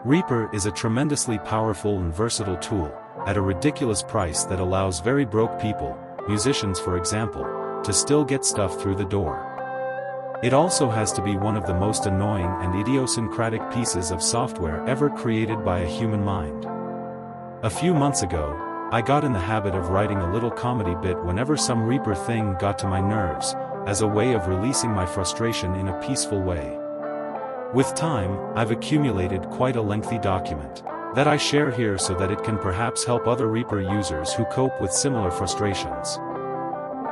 Reaper is a tremendously powerful and versatile tool, at a ridiculous price that allows very broke people, musicians for example, to still get stuff through the door. It also has to be one of the most annoying and idiosyncratic pieces of software ever created by a human mind. A few months ago, I got in the habit of writing a little comedy bit whenever some Reaper thing got to my nerves, as a way of releasing my frustration in a peaceful way. With time, I've accumulated quite a lengthy document that I share here so that it can perhaps help other Reaper users who cope with similar frustrations.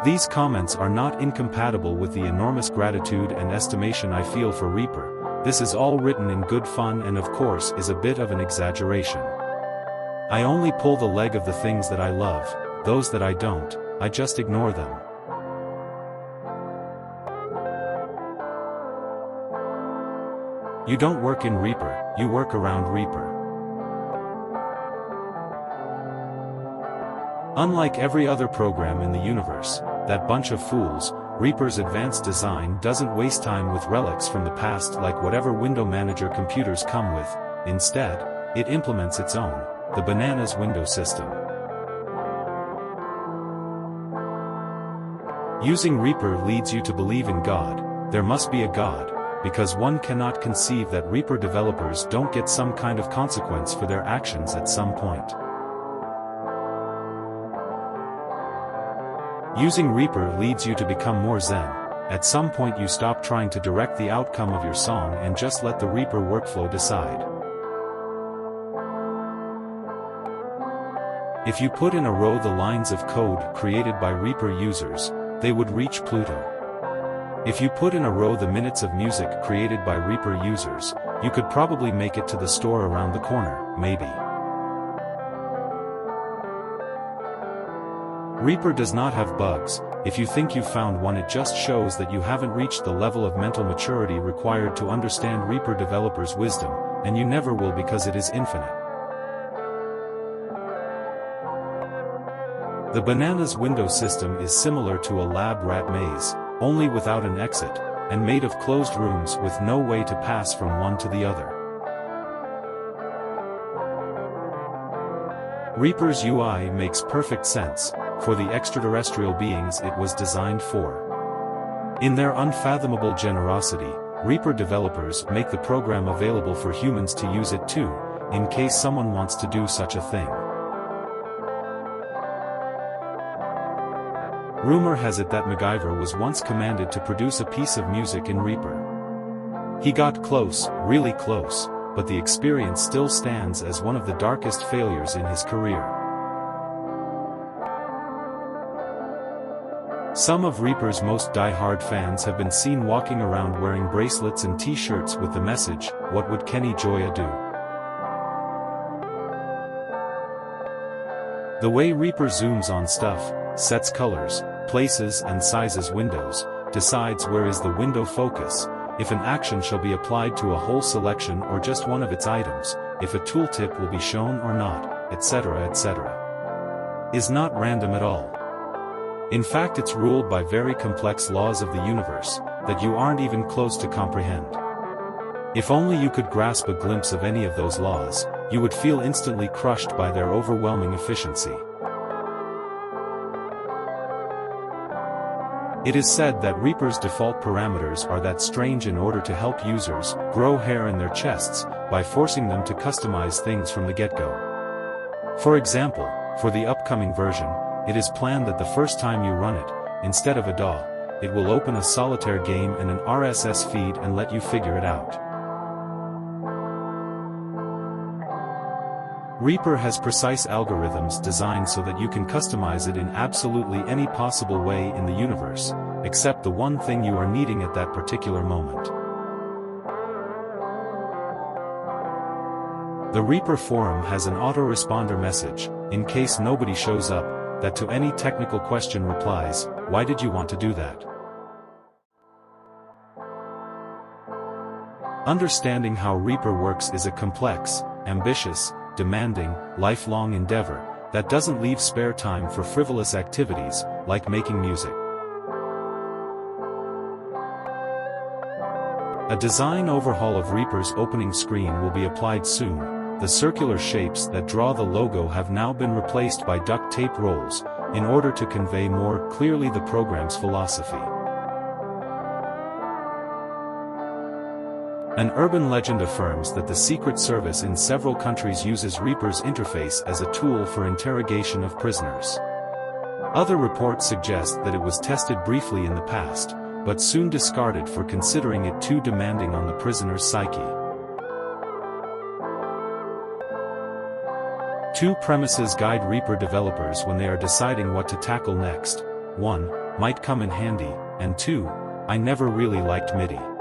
These comments are not incompatible with the enormous gratitude and estimation I feel for Reaper. This is all written in good fun and of course is a bit of an exaggeration. I only pull the leg of the things that I love, those that I don't, I just ignore them. You don't work in Reaper, you work around Reaper. Unlike every other program in the universe, that bunch of fools, Reaper's advanced design doesn't waste time with relics from the past like whatever window manager computers come with. Instead, it implements its own, the bananas window system. Using Reaper leads you to believe in God. There must be a God, because one cannot conceive that Reaper developers don't get some kind of consequence for their actions at some point. Using Reaper leads you to become more zen. At some point you stop trying to direct the outcome of your song and just let the Reaper workflow decide. If you put in a row the lines of code created by Reaper users, they would reach Pluto. If you put in a row the minutes of music created by Reaper users, you could probably make it to the store around the corner, maybe. Reaper does not have bugs. If you think you've found one, it just shows that you haven't reached the level of mental maturity required to understand Reaper developers' wisdom, and you never will because it is infinite. The bananas window system is similar to a lab rat maze, only without an exit, and made of closed rooms with no way to pass from one to the other. Reaper's UI makes perfect sense, for the extraterrestrial beings it was designed for. In their unfathomable generosity, Reaper developers make the program available for humans to use it too, in case someone wants to do such a thing. Rumor has it that MacGyver was once commanded to produce a piece of music in Reaper. He got close, really close, but the experience still stands as one of the darkest failures in his career. Some of Reaper's most die-hard fans have been seen walking around wearing bracelets and t-shirts with the message, "What would Kenny Joya do?" The way Reaper zooms on stuff, sets colors, places and sizes windows, decides where is the window focus, if an action shall be applied to a whole selection or just one of its items, if a tooltip will be shown or not, etc., etc. Is not random at all. In fact, it's ruled by very complex laws of the universe, that you aren't even close to comprehend. If only you could grasp a glimpse of any of those laws, you would feel instantly crushed by their overwhelming efficiency. It is said that Reaper's default parameters are that strange in order to help users grow hair in their chests, by forcing them to customize things from the get-go. For example, for the upcoming version, it is planned that the first time you run it, instead of a DAW, it will open a solitaire game and an RSS feed and let you figure it out. Reaper has precise algorithms designed so that you can customize it in absolutely any possible way in the universe, except the one thing you are needing at that particular moment. The Reaper forum has an autoresponder message, in case nobody shows up, that to any technical question replies, "Why did you want to do that?" Understanding how Reaper works is a complex, ambitious, demanding, lifelong endeavor, that doesn't leave spare time for frivolous activities, like making music. A design overhaul of Reaper's opening screen will be applied soon. The circular shapes that draw the logo have now been replaced by duct tape rolls, in order to convey more clearly the program's philosophy. An urban legend affirms that the Secret Service in several countries uses Reaper's interface as a tool for interrogation of prisoners. Other reports suggest that it was tested briefly in the past, but soon discarded for considering it too demanding on the prisoner's psyche. Two premises guide Reaper developers when they are deciding what to tackle next. 1. Might come in handy, and 2. I never really liked MIDI.